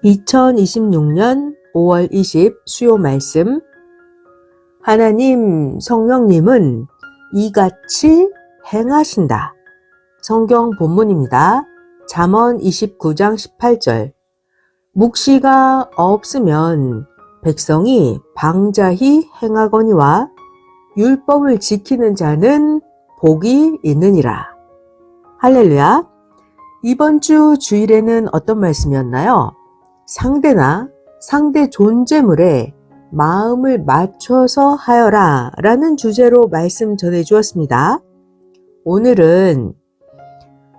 2026년 5월 20 수요 말씀. 하나님 성령님은 이같이 행하신다. 성경 본문입니다. 잠언 29장 18절. 묵시가 없으면 백성이 방자히 행하거니와 율법을 지키는 자는 복이 있느니라. 할렐루야. 이번 주 주일에는 어떤 말씀이었나요? 상대나 상대 존재물에 마음을 맞춰서 하여라 라는 주제로 말씀 전해 주었습니다. 오늘은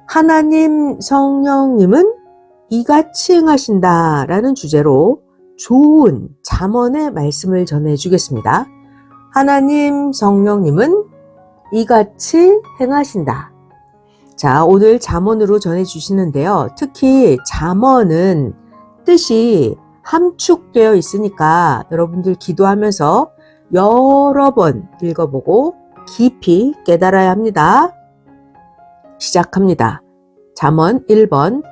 하나님 성령님은 이같이 행하신다 라는 주제로 좋은 잠언의 말씀을 전해 주겠습니다. 하나님 성령님은 이같이 행하신다. 자, 오늘 잠언으로 전해 주시는데요. 특히 잠언은 뜻이 함축되어 있으니까 여러분들 기도하면서 여러 번 읽어보고 깊이 깨달아야 합니다. 시작합니다. 잠언 1번.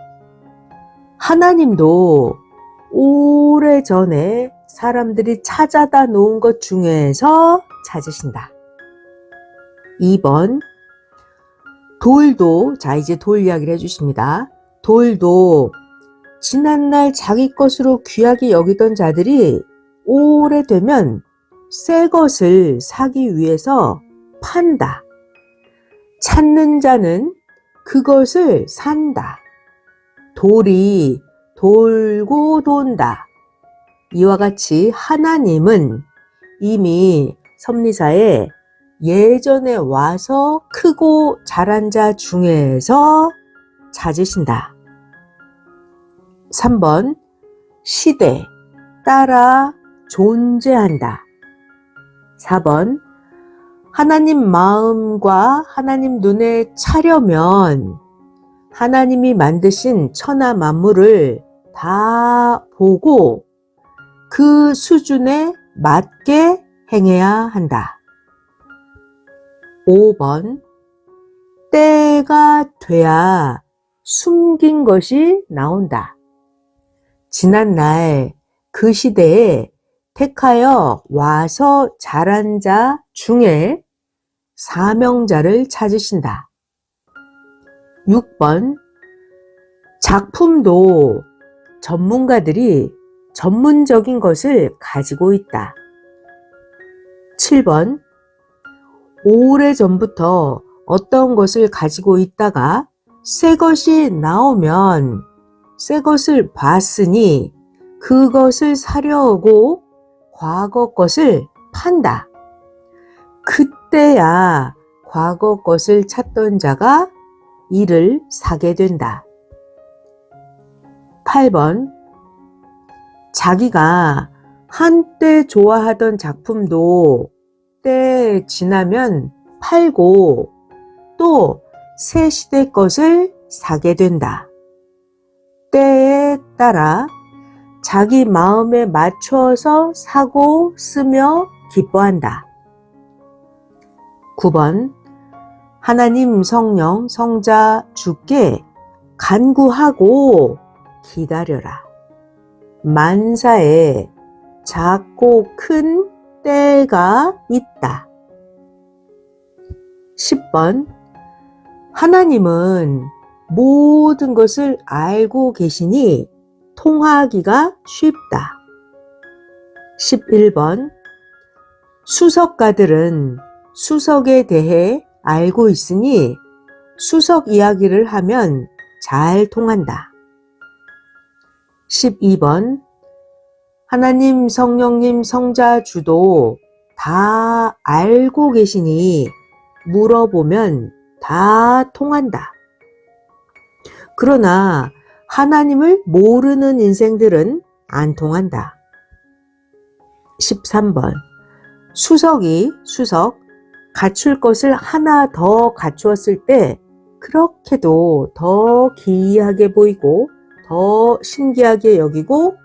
하나님도 오래전에 사람들이 찾아다 놓은 것 중에서 찾으신다. 2번. 돌도, 자 이제 돌 이야기를 해주십니다. 돌도 지난날 자기 것으로 귀하게 여기던 자들이 오래되면 새 것을 사기 위해서 판다. 찾는 자는 그것을 산다. 돌이 돌고 돈다. 이와 같이 하나님은 이미 섭리사에 예전에 와서 크고 자란 자 중에서 찾으신다. 3번. 시대 따라 존재한다. 4번. 하나님 마음과 하나님 눈에 차려면 하나님이 만드신 천하 만물을 다 보고 그 수준에 맞게 행해야 한다. 5번. 때가 돼야 숨긴 것이 나온다. 지난날 그 시대에 택하여 와서 자란 자 중에 사명자를 찾으신다. 6번. 작품도 전문가들이 전문적인 것을 가지고 있다. 7번. 오래전부터 어떤 것을 가지고 있다가 새 것이 나오면 새 것을 봤으니 그것을 사려고 과거 것을 판다. 그때야 과거 것을 찾던 자가 이를 사게 된다. 8번. 자기가 한때 좋아하던 작품도 때 지나면 팔고 또 새 시대 것을 사게 된다. 때에 따라 자기 마음에 맞춰서 사고 쓰며 기뻐한다. 9번. 하나님 성령 성자 주께 간구하고 기다려라. 만사에 작고 큰 때가 있다. 10번. 하나님은 모든 것을 알고 계시니 통하기가 쉽다. 11번. 수석가들은 수석에 대해 알고 있으니 수석 이야기를 하면 잘 통한다. 12번. 하나님 성령님 성자 주도 다 알고 계시니 물어보면 다 통한다. 그러나 하나님을 모르는 인생들은 안 통한다. 13번. 수석 갖출 것을 하나 더 갖추었을 때 그렇게도 더 기이하게 보이고 더 신기하게 여기고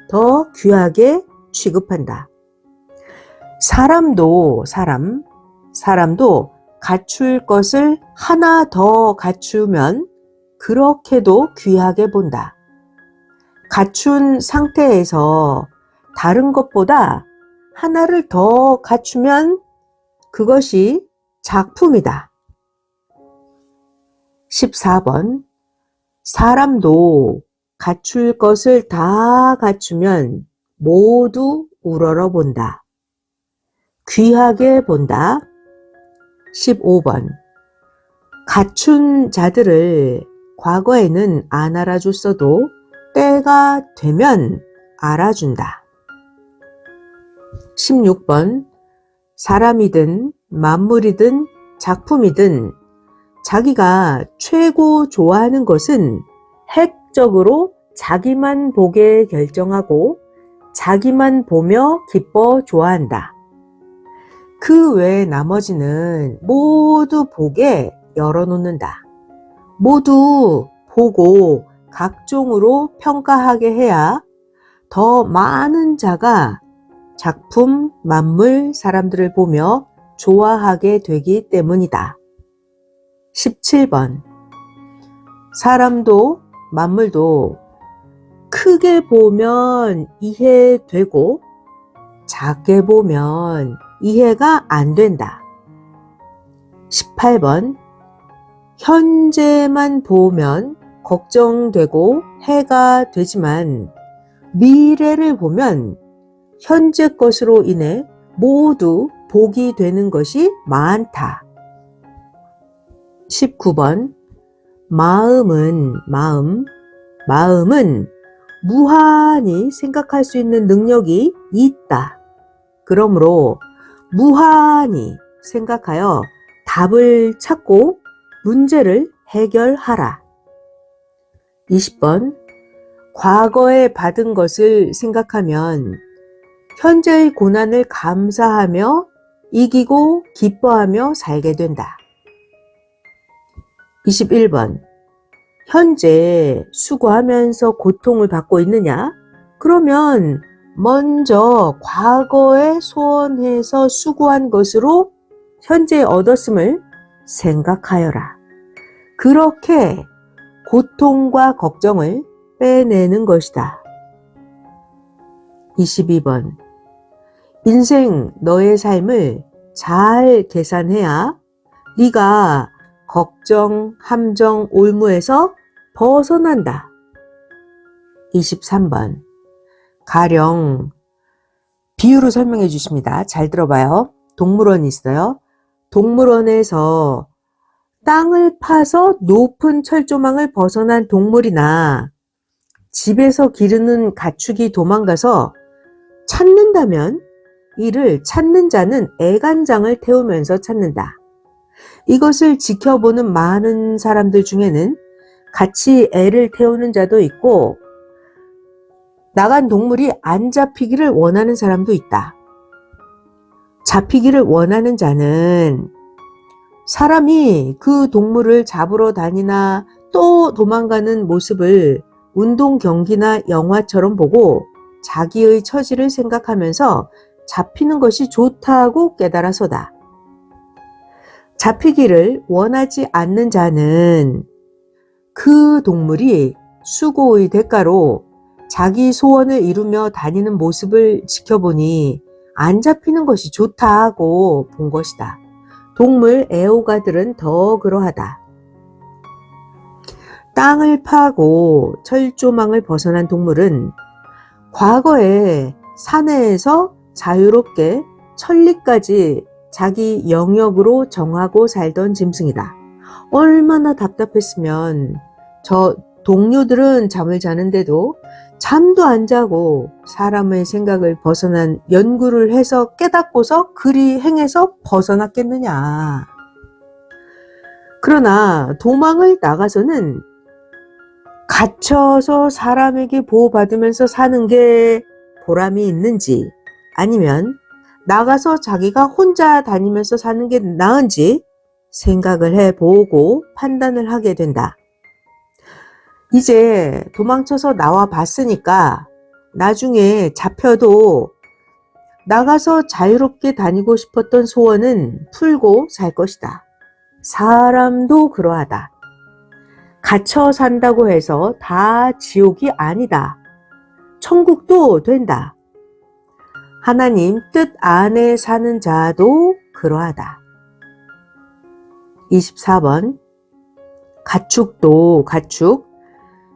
더 귀하게 취급한다. 사람도 갖출 것을 하나 더 갖추면 그렇게도 귀하게 본다. 갖춘 상태에서 다른 것보다 하나를 더 갖추면 그것이 작품이다. 14번. 사람도 갖출 것을 다 갖추면 모두 우러러 본다. 귀하게 본다. 15번. 갖춘 자들을 과거에는 안 알아줬어도 때가 되면 알아준다. 16번. 사람이든 만물이든 작품이든 자기가 최고 좋아하는 것은 핵적으로 자기만 보게 결정하고 자기만 보며 기뻐 좋아한다. 그 외 나머지는 모두 보게 열어놓는다. 모두 보고 각종으로 평가하게 해야 더 많은 자가 작품, 만물, 사람들을 보며 좋아하게 되기 때문이다. 17번. 사람도 만물도 크게 보면 이해되고 작게 보면 이해가 안 된다. 18번. 현재만 보면 걱정되고 해가 되지만 미래를 보면 현재 것으로 인해 모두 복이 되는 것이 많다. 19번. 마음은 무한히 생각할 수 있는 능력이 있다. 그러므로 무한히 생각하여 답을 찾고 문제를 해결하라. 20번. 과거에 받은 것을 생각하면 현재의 고난을 감사하며 이기고 기뻐하며 살게 된다. 21번. 현재 수고하면서 고통을 받고 있느냐? 그러면 먼저 과거에 소원해서 수고한 것으로 현재 얻었음을 생각하여라. 그렇게 고통과 걱정을 빼내는 것이다. 22번. 인생 너의 삶을 잘 계산해야 네가 걱정, 함정, 올무에서 벗어난다. 23번. 가령 비유로 설명해 주십니다. 잘 들어봐요. 동물원이 있어요. 동물원에서 땅을 파서 높은 철조망을 벗어난 동물이나 집에서 기르는 가축이 도망가서 찾는다면 이를 찾는 자는 애간장을 태우면서 찾는다. 이것을 지켜보는 많은 사람들 중에는 같이 애를 태우는 자도 있고 나간 동물이 안 잡히기를 원하는 사람도 있다. 잡히기를 원하는 자는 사람이 그 동물을 잡으러 다니나 또 도망가는 모습을 운동 경기나 영화처럼 보고 자기의 처지를 생각하면서 잡히는 것이 좋다고 깨달아서다. 잡히기를 원하지 않는 자는 그 동물이 수고의 대가로 자기 소원을 이루며 다니는 모습을 지켜보니 안 잡히는 것이 좋다고 본 것이다. 동물 애호가들은 더 그러하다. 땅을 파고 철조망을 벗어난 동물은 과거에 사내에서 자유롭게 천리까지 자기 영역으로 정하고 살던 짐승이다. 얼마나 답답했으면 저 동료들은 잠을 자는데도 잠도 안 자고 사람의 생각을 벗어난 연구를 해서 깨닫고서 그리 행해서 벗어났겠느냐. 그러나 도망을 나가서는 갇혀서 사람에게 보호받으면서 사는 게 보람이 있는지 아니면 나가서 자기가 혼자 다니면서 사는 게 나은지 생각을 해보고 판단을 하게 된다. 이제 도망쳐서 나와 봤으니까 나중에 잡혀도 나가서 자유롭게 다니고 싶었던 소원은 풀고 살 것이다. 사람도 그러하다. 갇혀 산다고 해서 다 지옥이 아니다. 천국도 된다. 하나님 뜻 안에 사는 자도 그러하다. 24번 가축도 가축.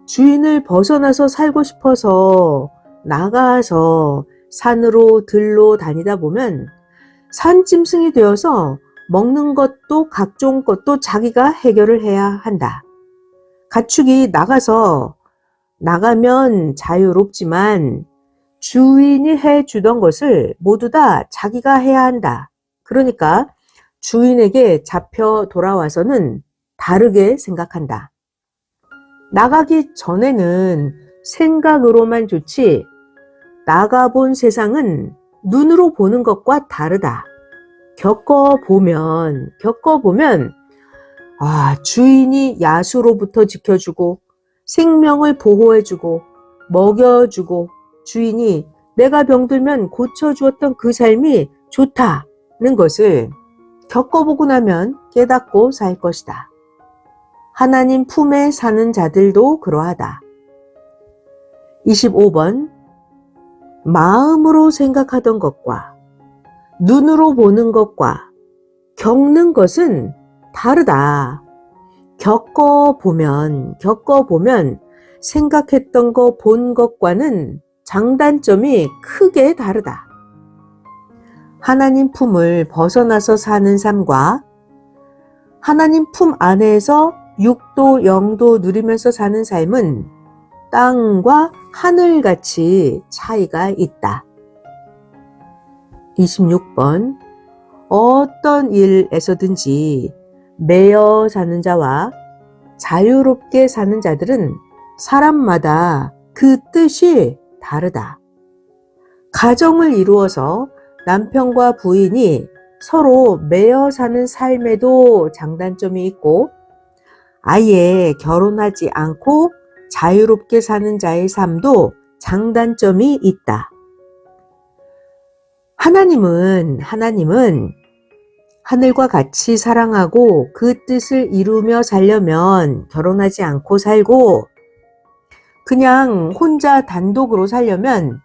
주인을 벗어나서 살고 싶어서 나가서 산으로 들로 다니다 보면 산짐승이 되어서 먹는 것도 각종 것도 자기가 해결을 해야 한다. 가축이 나가면 자유롭지만 주인이 해주던 것을 모두 다 자기가 해야 한다. 그러니까 주인에게 잡혀 돌아와서는 다르게 생각한다. 나가기 전에는 생각으로만 좋지 나가본 세상은 눈으로 보는 것과 다르다. 겪어보면 주인이 야수로부터 지켜주고 생명을 보호해주고 먹여주고 주인이 내가 병들면 고쳐주었던 그 삶이 좋다는 것을 겪어보고 나면 깨닫고 살 것이다. 하나님 품에 사는 자들도 그러하다. 25번 마음으로 생각하던 것과 눈으로 보는 것과 겪는 것은 다르다. 겪어보면 생각했던 거 본 것과는 장단점이 크게 다르다. 하나님 품을 벗어나서 사는 삶과 하나님 품 안에서 육도 영도 누리면서 사는 삶은 땅과 하늘같이 차이가 있다. 26번 어떤 일에서든지 매여 사는 자와 자유롭게 사는 자들은 사람마다 그 뜻이 다르다. 가정을 이루어서 남편과 부인이 서로 매여 사는 삶에도 장단점이 있고 아예 결혼하지 않고 자유롭게 사는 자의 삶도 장단점이 있다. 하나님은 하늘과 같이 사랑하고 그 뜻을 이루며 살려면 결혼하지 않고 살고 그냥 혼자 단독으로 살려면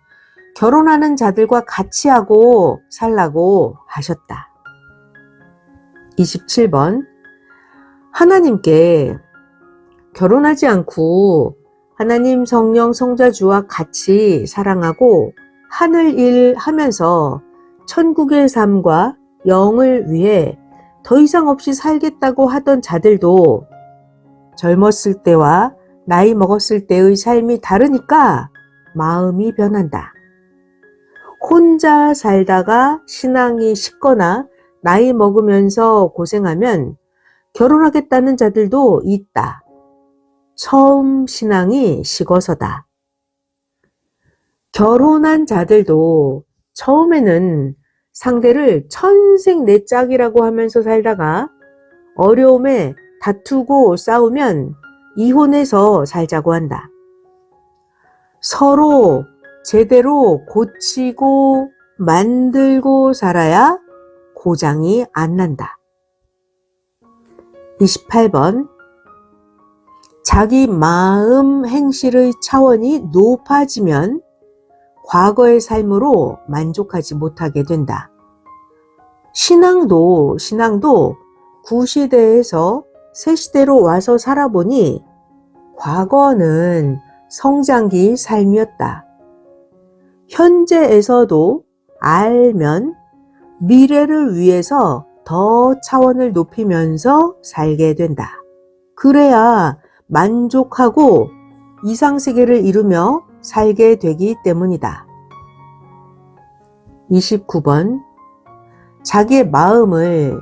결혼하는 자들과 같이 하고 살라고 하셨다. 27번 하나님께 결혼하지 않고 하나님 성령 성자주와 같이 사랑하고 하늘 일 하면서 천국의 삶과 영을 위해 더 이상 없이 살겠다고 하던 자들도 젊었을 때와 나이 먹었을 때의 삶이 다르니까 마음이 변한다. 혼자 살다가 신앙이 식거나 나이 먹으면서 고생하면 결혼하겠다는 자들도 있다. 처음 신앙이 식어서다. 결혼한 자들도 처음에는 상대를 천생 내 짝이라고 하면서 살다가 어려움에 다투고 싸우면 이혼해서 살자고 한다. 서로 제대로 고치고 만들고 살아야 고장이 안 난다. 28번 자기 마음 행실의 차원이 높아지면 과거의 삶으로 만족하지 못하게 된다. 신앙도 구시대에서 새시대로 와서 살아보니 과거는 성장기 삶이었다. 현재에서도 알면 미래를 위해서 더 차원을 높이면서 살게 된다. 그래야 만족하고 이상세계를 이루며 살게 되기 때문이다. 29번 자기의 마음을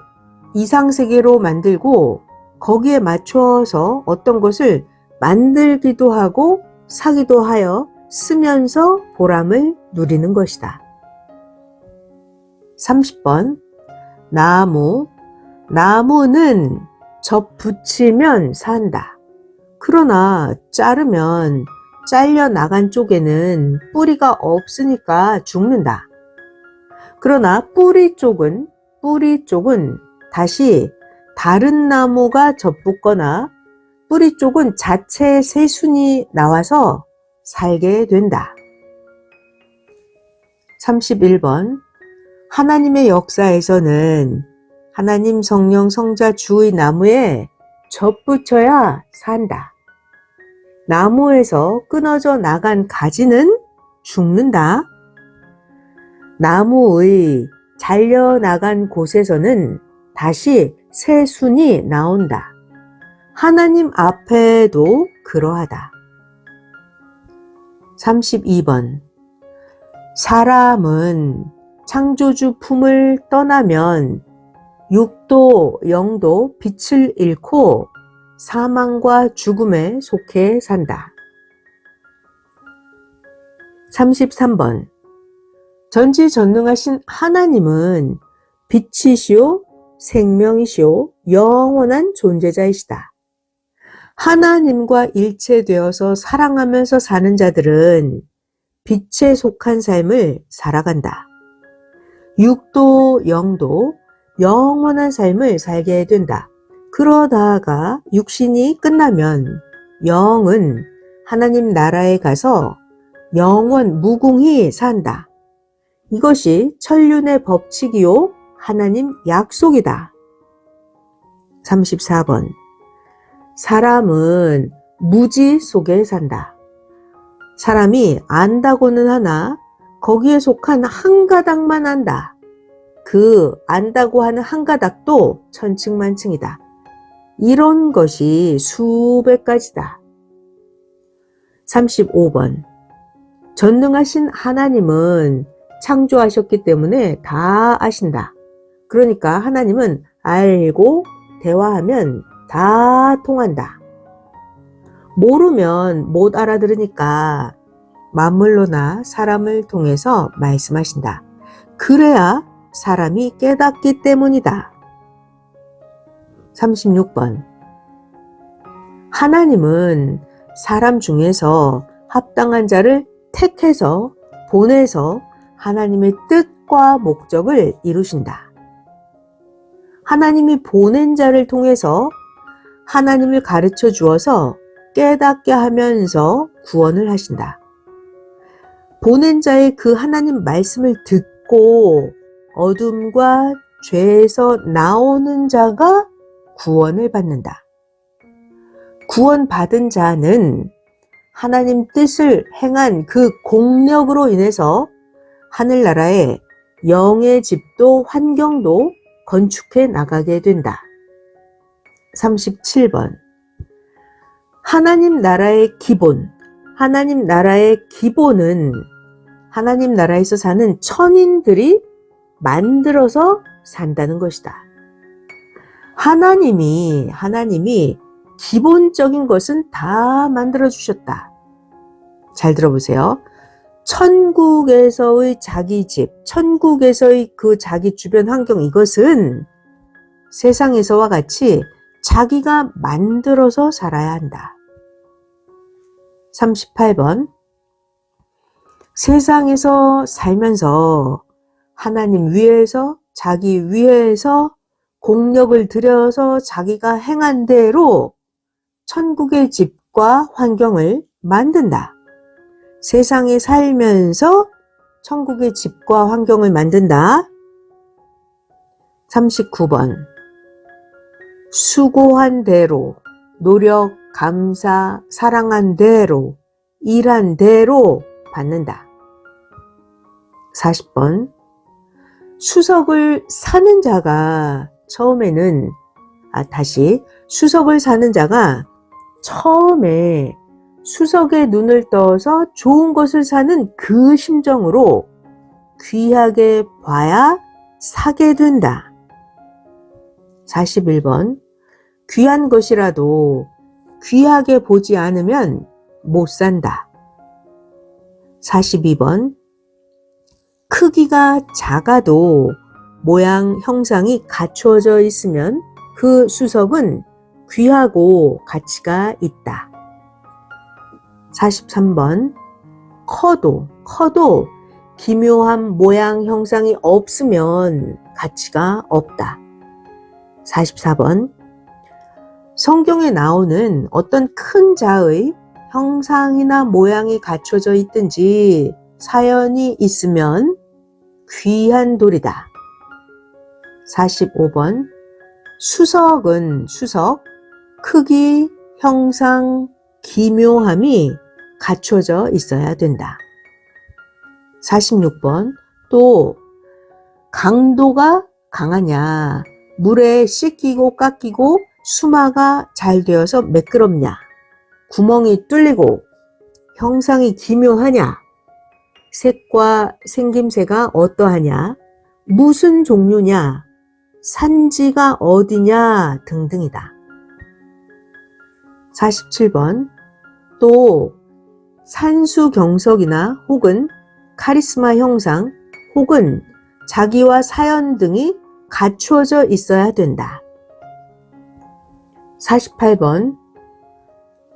이상세계로 만들고 거기에 맞춰서 어떤 것을 만들기도 하고 사기도 하여 쓰면서 보람을 누리는 것이다. 30번 나무는 접붙이면 산다. 그러나 자르면 잘려나간 쪽에는 뿌리가 없으니까 죽는다. 그러나 뿌리 쪽은 다시 다른 나무가 접붙거나 뿌리 쪽은 자체 새순이 나와서 살게 된다. 31번. 하나님의 역사에서는 하나님 성령 성자 주의 나무에 접붙여야 산다. 나무에서 끊어져 나간 가지는 죽는다. 나무의 잘려나간 곳에서는 다시 새 순이 나온다. 하나님 앞에도 그러하다. 32번. 사람은 창조주 품을 떠나면 육도, 영도, 빛을 잃고 사망과 죽음에 속해 산다. 33번. 전지전능하신 하나님은 빛이시오, 생명이시오, 영원한 존재자이시다. 하나님과 일체되어서 사랑하면서 사는 자들은 빛에 속한 삶을 살아간다. 육도, 영도, 영원한 삶을 살게 된다. 그러다가 육신이 끝나면 영은 하나님 나라에 가서 영원 무궁히 산다. 이것이 천륜의 법칙이요 하나님 약속이다. 34번. 사람은 무지 속에 산다. 사람이 안다고는 하나 거기에 속한 한 가닥만 안다. 그 안다고 하는 한 가닥도 천층만층이다. 이런 것이 수백 가지다. 35번. 전능하신 하나님은 창조하셨기 때문에 다 아신다. 그러니까 하나님은 알고 대화하면 다 통한다. 모르면 못 알아들으니까 만물로나 사람을 통해서 말씀하신다. 그래야 사람이 깨닫기 때문이다. 36번. 하나님은 사람 중에서 합당한 자를 택해서 보내서 하나님의 뜻과 목적을 이루신다. 하나님이 보낸 자를 통해서 하나님을 가르쳐 주어서 깨닫게 하면서 구원을 하신다. 보낸 자의 그 하나님 말씀을 듣고 어둠과 죄에서 나오는 자가 구원을 받는다. 구원받은 자는 하나님 뜻을 행한 그 공력으로 인해서 하늘나라에 영의 집도 환경도 건축해 나가게 된다. 37번. 하나님 나라의 기본, 하나님 나라의 기본은 하나님 나라에서 사는 천인들이 만들어서 산다는 것이다. 하나님이 기본적인 것은 다 만들어 주셨다. 잘 들어보세요. 천국에서의 자기 집, 천국에서의 그 자기 주변 환경, 이것은 세상에서와 같이 자기가 만들어서 살아야 한다. 38번. 세상에서 살면서 하나님 위에서, 자기 위에서 공력을 들여서 자기가 행한 대로 천국의 집과 환경을 만든다. 세상에 살면서 천국의 집과 환경을 만든다. 39번. 수고한 대로, 노력, 감사, 사랑한 대로, 일한 대로 받는다. 40번. 수석을 사는 자가 처음에는, 수석을 사는 자가 처음에 수석에 눈을 떠서 좋은 것을 사는 그 심정으로 귀하게 봐야 사게 된다. 41번. 귀한 것이라도 귀하게 보지 않으면 못 산다. 42번. 크기가 작아도 모양 형상이 갖추어져 있으면 그 수석은 귀하고 가치가 있다. 43번. 커도 기묘한 모양 형상이 없으면 가치가 없다. 44번. 성경에 나오는 어떤 큰 자의 형상이나 모양이 갖춰져 있든지 사연이 있으면 귀한 돌이다. 45번 수석은 수석, 크기, 형상, 기묘함이 갖춰져 있어야 된다. 46번 또 강도가 강하냐, 물에 씻기고 깎이고 수마가 잘 되어서 매끄럽냐, 구멍이 뚫리고 형상이 기묘하냐, 색과 생김새가 어떠하냐, 무슨 종류냐, 산지가 어디냐 등등이다. 47번 또 산수경석이나 혹은 카리스마 형상 혹은 자기와 사연 등이 갖추어져 있어야 된다. 48번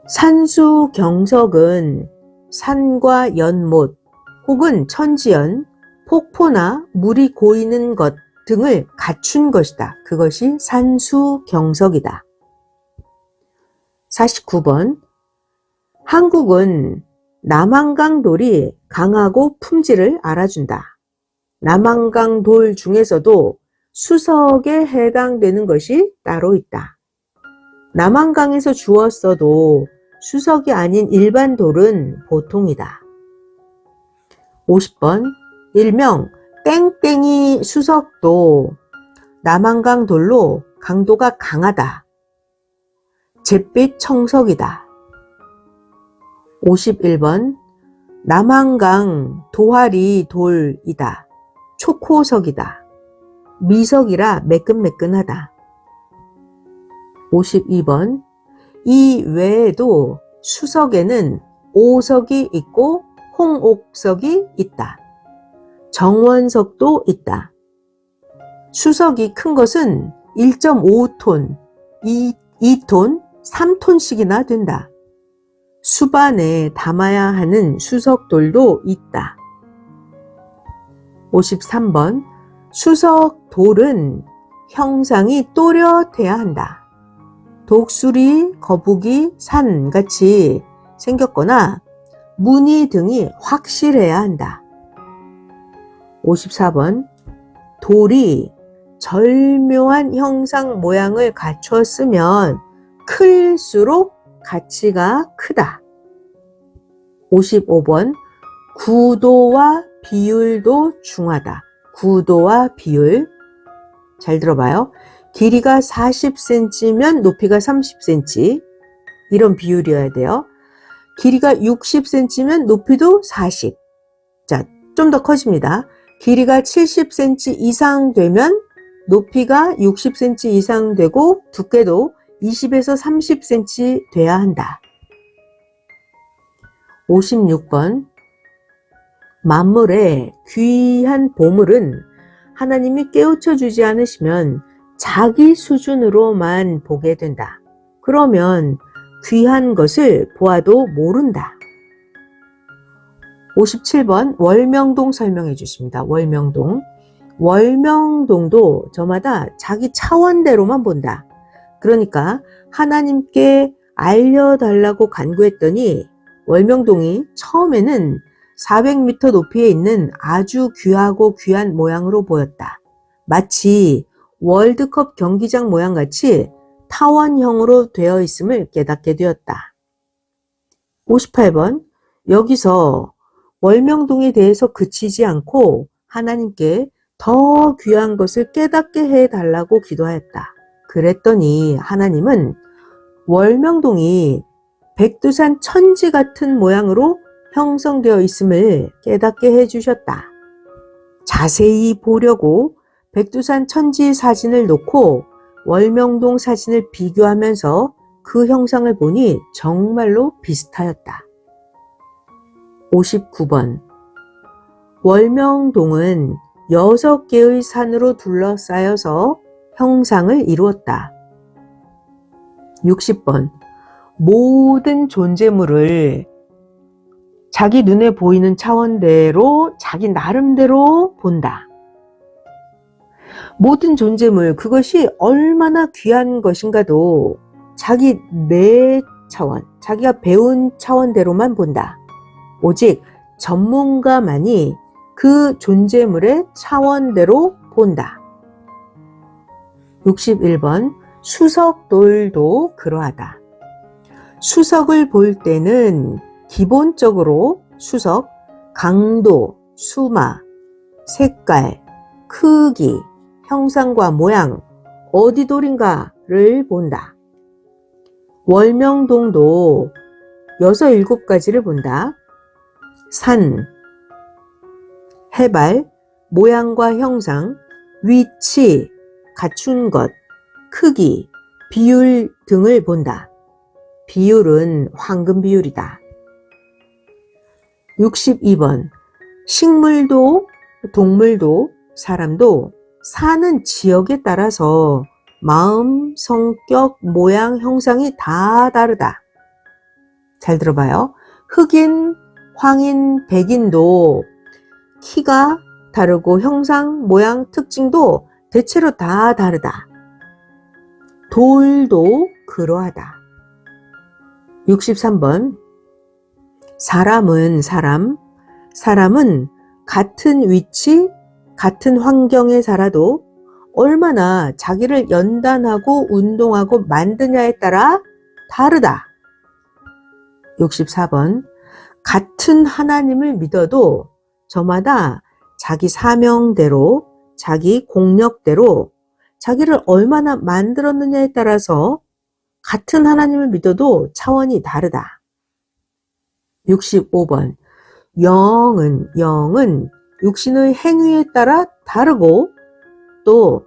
산수경석은 산과 연못 혹은 천지연, 폭포나 물이 고이는 것 등을 갖춘 것이다. 그것이 산수경석이다. 49번 한국은 남한강 돌이 강하고 품질을 알아준다. 남한강 돌 중에서도 수석에 해당되는 것이 따로 있다. 남한강에서 주웠어도 수석이 아닌 일반 돌은 보통이다. 50번 일명 땡땡이 수석도 남한강 돌로 강도가 강하다. 잿빛 청석이다. 51번 남한강 도화리 돌이다. 초코석이다. 미석이라 매끈매끈하다. 52번 이 외에도 수석에는 오석이 있고 홍옥석이 있다. 정원석도 있다. 수석이 큰 것은 1.5톤, 2톤, 3톤씩이나 된다. 수반에 담아야 하는 수석돌도 있다. 53번 수석돌은 형상이 또렷해야 한다. 독수리, 거북이, 산 같이 생겼거나 무늬 등이 확실해야 한다. 54번 돌이 절묘한 형상 모양을 갖췄으면 클수록 가치가 크다. 55번 구도와 비율도 중하다. 구도와 비율 잘 들어봐요. 길이가 40cm면 높이가 30cm 이런 비율이어야 돼요. 길이가 60cm면 높이도 40. 자, 좀 더 커집니다. 길이가 70cm 이상 되면 높이가 60cm 이상 되고 두께도 20에서 30cm 돼야 한다. 56번 만물의 귀한 보물은 하나님이 깨우쳐 주지 않으시면 자기 수준으로만 보게 된다. 그러면 귀한 것을 보아도 모른다. 57번 월명동 설명해 주십니다. 월명동. 월명동도 저마다 자기 차원대로만 본다. 그러니까 하나님께 알려달라고 간구했더니 월명동이 처음에는 400m 높이에 있는 아주 귀하고 귀한 모양으로 보였다. 마치 월드컵 경기장 모양같이 타원형으로 되어 있음을 깨닫게 되었다. 58번 여기서 월명동에 대해서 그치지 않고 하나님께 더 귀한 것을 깨닫게 해달라고 기도하였다. 그랬더니 하나님은 월명동이 백두산 천지 같은 모양으로 형성되어 있음을 깨닫게 해주셨다. 자세히 보려고 백두산 천지 사진을 놓고 월명동 사진을 비교하면서 그 형상을 보니 정말로 비슷하였다. 59번 월명동은 6개의 산으로 둘러싸여서 형상을 이루었다. 60번 모든 존재물을 자기 눈에 보이는 차원대로 자기 나름대로 본다. 모든 존재물 그것이 얼마나 귀한 것인가도 자기 내 차원, 자기가 배운 차원대로만 본다. 오직 전문가만이 그 존재물의 차원대로 본다. 61번 수석돌도 그러하다. 수석을 볼 때는 기본적으로 수석, 강도, 수마, 색깔, 크기, 형상과 모양, 어디 돌인가를 본다. 월명동도 6, 7가지를 본다. 산, 해발, 모양과 형상, 위치, 갖춘 것, 크기, 비율 등을 본다. 비율은 황금 비율이다. 62번 식물도 동물도 사람도 사는 지역에 따라서 마음, 성격, 모양, 형상이 다 다르다. 잘 들어봐요. 흑인, 황인, 백인도 키가 다르고 형상, 모양, 특징도 대체로 다 다르다. 돌도 그러하다. 63번 사람은 같은 위치, 같은 환경에 살아도 얼마나 자기를 연단하고 운동하고 만드냐에 따라 다르다. 64번 같은 하나님을 믿어도 저마다 자기 사명대로, 자기 공력대로 자기를 얼마나 만들었느냐에 따라서 같은 하나님을 믿어도 차원이 다르다. 65번 영은 육신의 행위에 따라 다르고 또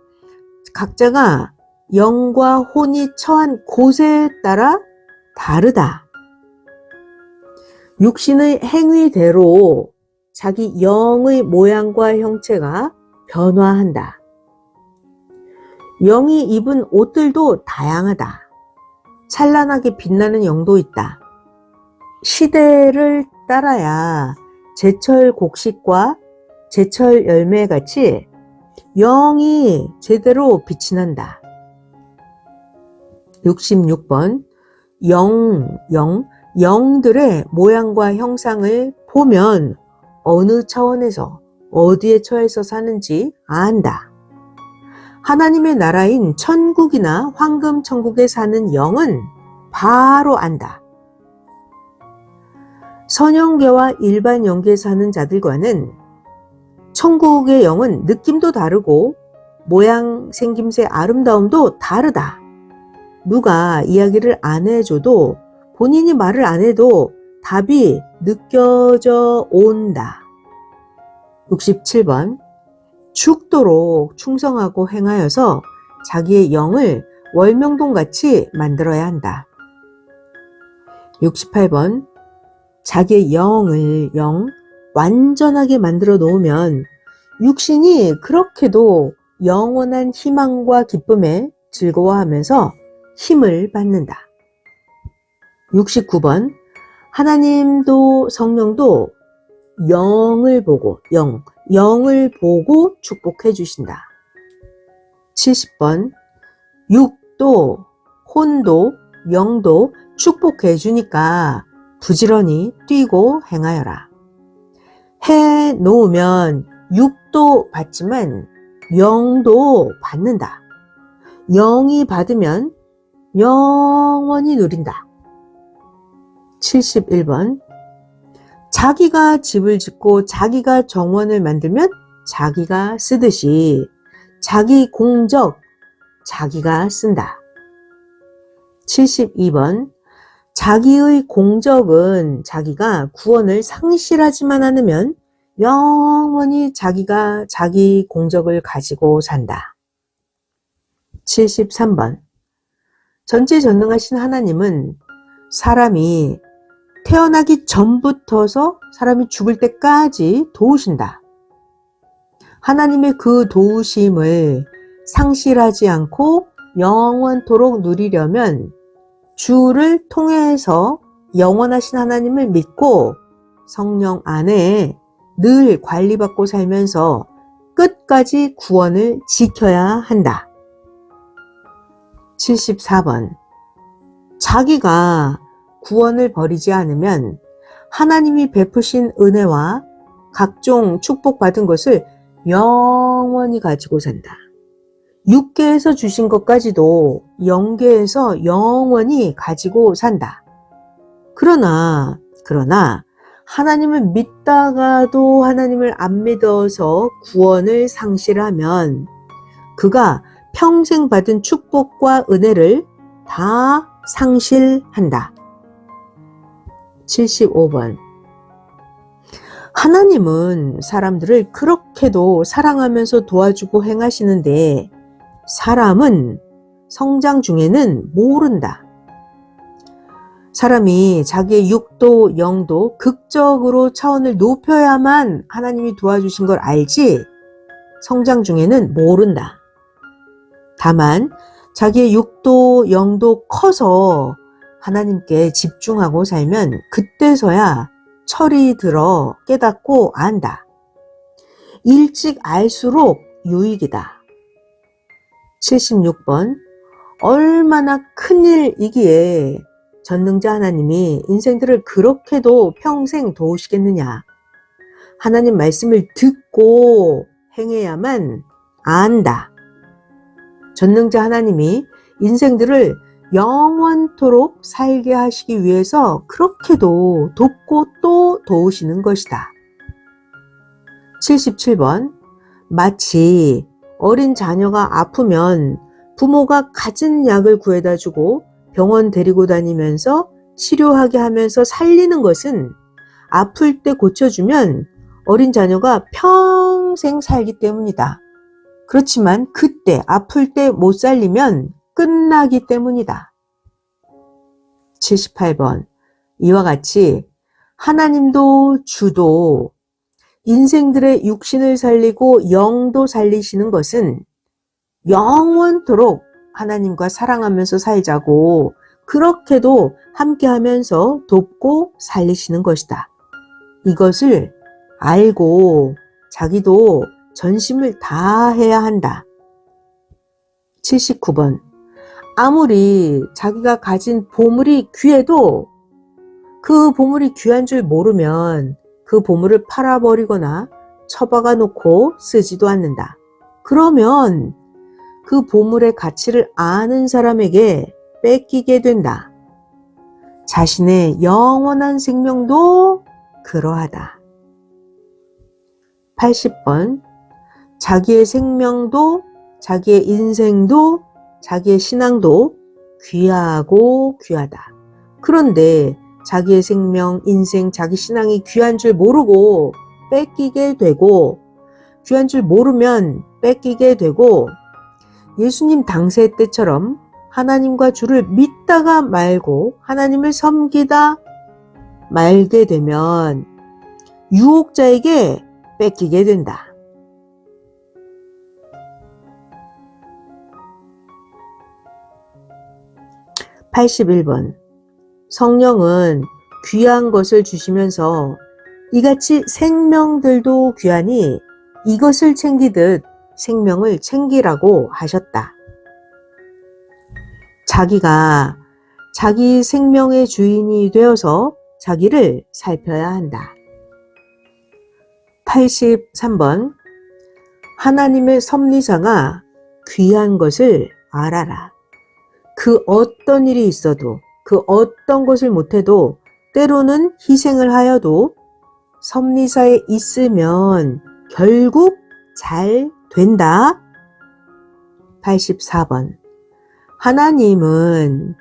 각자가 영과 혼이 처한 곳에 따라 다르다. 육신의 행위대로 자기 영의 모양과 형체가 변화한다. 영이 입은 옷들도 다양하다. 찬란하게 빛나는 영도 있다. 시대를 따라야 제철 곡식과 제철 열매같이 영이 제대로 빛이 난다. 66번 영들의 모양과 형상을 보면 어느 차원에서 어디에 처해서 사는지 안다. 하나님의 나라인 천국이나 황금 천국에 사는 영은 바로 안다. 선영계와 일반 영계에 사는 자들과는 천국의 영은 느낌도 다르고 모양, 생김새, 아름다움도 다르다. 누가 이야기를 안 해줘도 본인이 말을 안 해도 답이 느껴져 온다. 67번 죽도록 충성하고 행하여서 자기의 영을 월명동같이 만들어야 한다. 68번 자기의 영 완전하게 만들어 놓으면 육신이 그렇게도 영원한 희망과 기쁨에 즐거워하면서 힘을 받는다. 69번 하나님도 성령도 영을 보고 축복해 주신다. 70번 육도 혼도 영도 축복해 주니까 부지런히 뛰고 행하여라. 해 놓으면 육도 받지만 영도 받는다. 영이 받으면 영원히 누린다. 71번 자기가 집을 짓고 자기가 정원을 만들면 자기가 쓰듯이 자기 공적 자기가 쓴다. 72번 자기의 공적은 자기가 구원을 상실하지만 않으면 영원히 자기가 자기 공적을 가지고 산다. 73번 전지전능하신 하나님은 사람이 태어나기 전부터서 사람이 죽을 때까지 도우신다. 하나님의 그 도우심을 상실하지 않고 영원토록 누리려면 주를 통해서 영원하신 하나님을 믿고 성령 안에 늘 관리받고 살면서 끝까지 구원을 지켜야 한다. 74번 자기가 구원을 버리지 않으면 하나님이 베푸신 은혜와 각종 축복받은 것을 영원히 가지고 산다. 6계에서 주신 것까지도 영계에서 영원히 가지고 산다. 그러나 하나님을 믿다가도 하나님을 안 믿어서 구원을 상실하면 그가 평생 받은 축복과 은혜를 다 상실한다. 75번. 하나님은 사람들을 그렇게도 사랑하면서 도와주고 행하시는데 사람은 성장 중에는 모른다. 사람이 자기의 육도, 영도 극적으로 차원을 높여야만 하나님이 도와주신 걸 알지 성장 중에는 모른다. 다만 자기의 육도, 영도 커서 하나님께 집중하고 살면 그때서야 철이 들어 깨닫고 안다. 일찍 알수록 유익이다. 76번. 얼마나 큰일이기에 전능자 하나님이 인생들을 그렇게도 평생 도우시겠느냐. 하나님 말씀을 듣고 행해야만 안다. 전능자 하나님이 인생들을 영원토록 살게 하시기 위해서 그렇게도 돕고 또 도우시는 것이다. 77번. 마치 어린 자녀가 아프면 부모가 갖은 약을 구해다 주고 병원 데리고 다니면서 치료하게 하면서 살리는 것은 아플 때 고쳐주면 어린 자녀가 평생 살기 때문이다. 그렇지만 그때 아플 때 못 살리면 끝나기 때문이다. 78번. 이와 같이 하나님도 주도 인생들의 육신을 살리고 영도 살리시는 것은 영원토록 하나님과 사랑하면서 살자고 그렇게도 함께하면서 돕고 살리시는 것이다. 이것을 알고 자기도 전심을 다해야 한다. 79번. 아무리 자기가 가진 보물이 귀해도 그 보물이 귀한 줄 모르면 그 보물을 팔아버리거나 처박아 놓고 쓰지도 않는다. 그러면 그 보물의 가치를 아는 사람에게 뺏기게 된다. 자신의 영원한 생명도 그러하다. 80번. 자기의 생명도 자기의 인생도 자기의 신앙도 귀하고 귀하다. 그런데 자기의 생명, 인생, 자기 신앙이 귀한 줄 모르고 뺏기게 되고 귀한 줄 모르면 뺏기게 되고 예수님 당세 때처럼 하나님과 주를 믿다가 말고 하나님을 섬기다 말게 되면 유혹자에게 뺏기게 된다. 81번. 성령은 귀한 것을 주시면서 이같이 생명들도 귀하니 이것을 챙기듯 생명을 챙기라고 하셨다. 자기가 자기 생명의 주인이 되어서 자기를 살펴야 한다. 83번. 하나님의 섭리사가 귀한 것을 알아라. 그 어떤 일이 있어도 그 어떤 것을 못해도 때로는 희생을 하여도 섭리사에 있으면 결국 잘 된다. 84번. 하나님은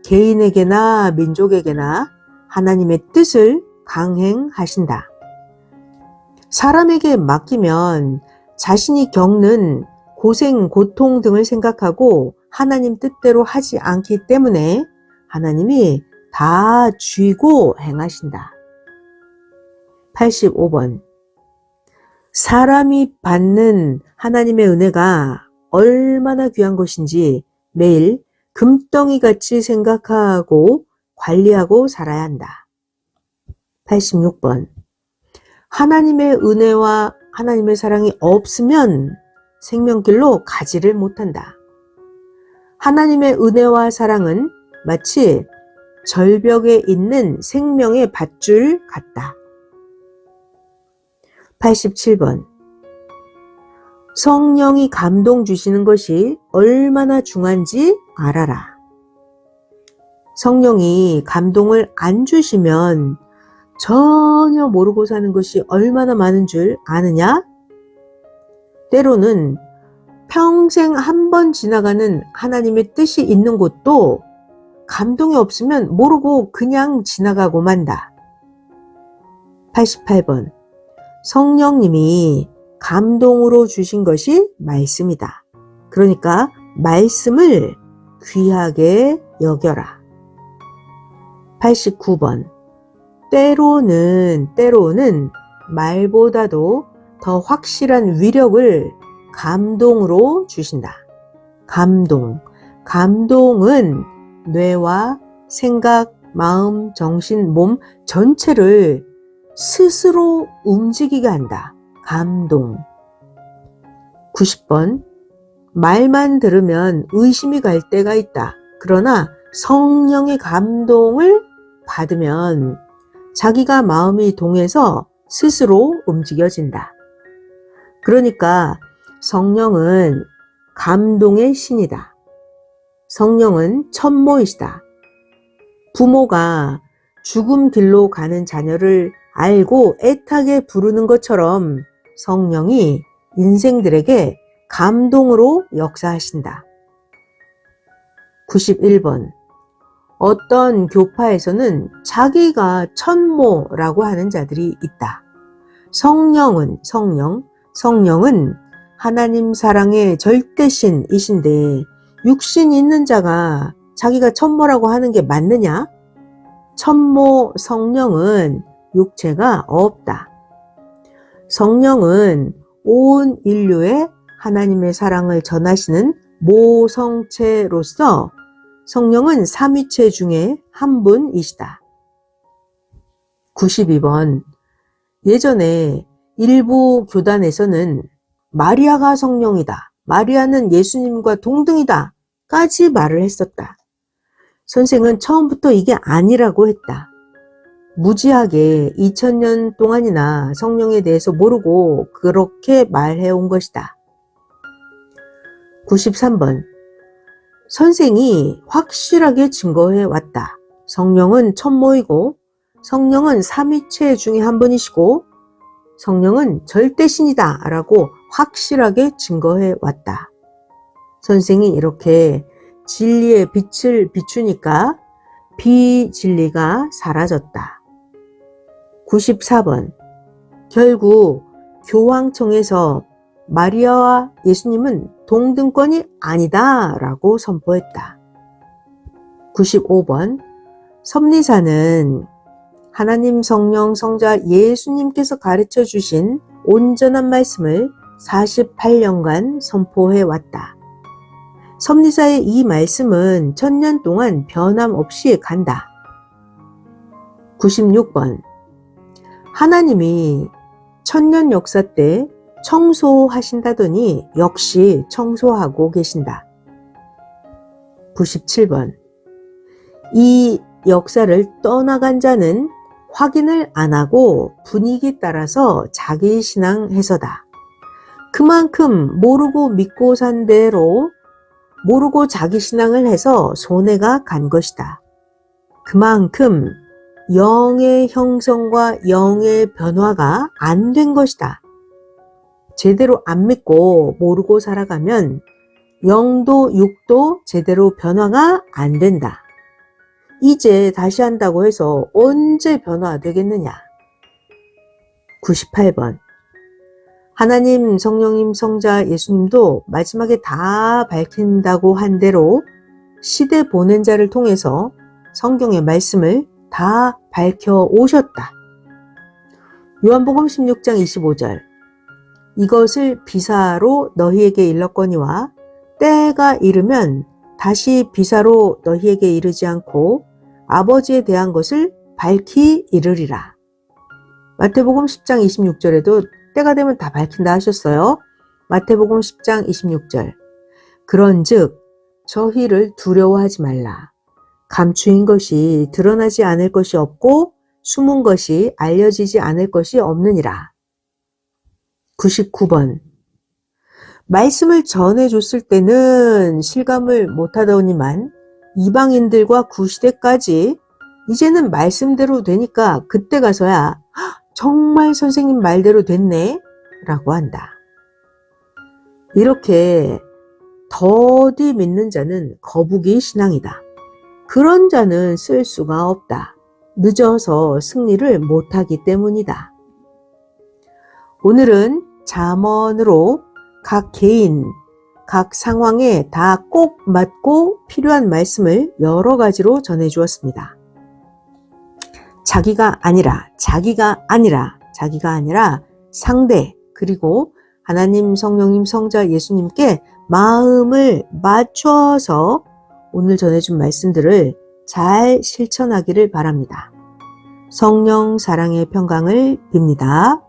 개인에게나 민족에게나 하나님의 뜻을 강행하신다. 사람에게 맡기면 자신이 겪는 고생, 고통 등을 생각하고 하나님 뜻대로 하지 않기 때문에 하나님이 다 쥐고 행하신다. 85번. 사람이 받는 하나님의 은혜가 얼마나 귀한 것인지 매일 금덩이같이 생각하고 관리하고 살아야 한다. 86번. 하나님의 은혜와 하나님의 사랑이 없으면 생명길로 가지를 못한다. 하나님의 은혜와 사랑은 마치 절벽에 있는 생명의 밧줄 같다. 87번. 성령이 감동 주시는 것이 얼마나 중요한지 알아라. 성령이 감동을 안 주시면 전혀 모르고 사는 것이 얼마나 많은 줄 아느냐? 때로는 평생 한 번 지나가는 하나님의 뜻이 있는 곳도 감동이 없으면 모르고 그냥 지나가고 만다. 88번. 성령님이 감동으로 주신 것이 말씀이다. 그러니까 말씀을 귀하게 여겨라. 89번. 때로는 말보다도 더 확실한 위력을 감동으로 주신다. 감동은 뇌와 생각, 마음, 정신, 몸 전체를 스스로 움직이게 한다. 감동. 90번. 말만 들으면 의심이 갈 때가 있다. 그러나 성령의 감동을 받으면 자기가 마음이 동해서 스스로 움직여진다. 그러니까 성령은 감동의 신이다. 성령은 천모이시다. 부모가 죽음 길로 가는 자녀를 알고 애타게 부르는 것처럼 성령이 인생들에게 감동으로 역사하신다. 91번. 어떤 교파에서는 자기가 천모라고 하는 자들이 있다. 성령은 하나님 사랑의 절대신이신데 육신이 있는 자가 자기가 천모라고 하는 게 맞느냐? 천모 성령은 육체가 없다. 성령은 온 인류에 하나님의 사랑을 전하시는 모성체로서 성령은 삼위체 중에 한 분이시다. 92번. 예전에 일부 교단에서는 마리아가 성령이다. 마리아는 예수님과 동등이다. 까지 말을 했었다. 선생은 처음부터 이게 아니라고 했다. 무지하게 2000년 동안이나 성령에 대해서 모르고 그렇게 말해온 것이다. 93번. 선생이 확실하게 증거해 왔다. 성령은 천모이고 성령은 삼위체 중에 한 분이시고 성령은 절대신이다 라고 확실하게 증거해 왔다. 선생이 이렇게 진리의 빛을 비추니까 비진리가 사라졌다. 94번. 결국 교황청에서 마리아와 예수님은 동등권이 아니다 라고 선포했다. 95번. 섭리사는 하나님 성령 성자 예수님께서 가르쳐 주신 온전한 말씀을 48년간 선포해 왔다. 섭리사의 이 말씀은 1000년 동안 변함없이 간다. 96번. 하나님이 1000년 역사 때 청소하신다더니 역시 청소하고 계신다. 97번. 이 역사를 떠나간 자는 확인을 안 하고 분위기 따라서 자기 신앙해서다. 그만큼 모르고 믿고 산 대로 모르고 자기 신앙을 해서 손해가 간 것이다. 그만큼 영의 형성과 영의 변화가 안 된 것이다. 제대로 안 믿고 모르고 살아가면 영도 육도 제대로 변화가 안 된다. 이제 다시 한다고 해서 언제 변화되겠느냐? 98번. 하나님, 성령님, 성자, 예수님도 마지막에 다 밝힌다고 한 대로 시대 보낸 자를 통해서 성경의 말씀을 다 밝혀 오셨다. 요한복음 16장 25절. 이것을 비사로 너희에게 일렀거니와 때가 이르면 다시 비사로 너희에게 이르지 않고 아버지에 대한 것을 밝히 이르리라. 마태복음 10장 26절에도 때가 되면 다 밝힌다 하셨어요. 마태복음 10장 26절. 그런즉 저희를 두려워하지 말라. 감추인 것이 드러나지 않을 것이 없고 숨은 것이 알려지지 않을 것이 없느니라. 99번. 말씀을 전해줬을 때는 실감을 못하더니만 이방인들과 구시대까지 이제는 말씀대로 되니까 그때 가서야 정말 선생님 말대로 됐네 라고 한다. 이렇게 더디 믿는 자는 거북이 신앙이다. 그런 자는 쓸 수가 없다. 늦어서 승리를 못하기 때문이다. 오늘은 잠언으로 각 개인, 각 상황에 다 꼭 맞고 필요한 말씀을 여러 가지로 전해주었습니다. 자기가 아니라, 자기가 아니라, 자기가 아니라 상대, 그리고 하나님, 성령님, 성자, 예수님께 마음을 맞춰서 오늘 전해준 말씀들을 잘 실천하기를 바랍니다. 성령 사랑의 평강을 빕니다.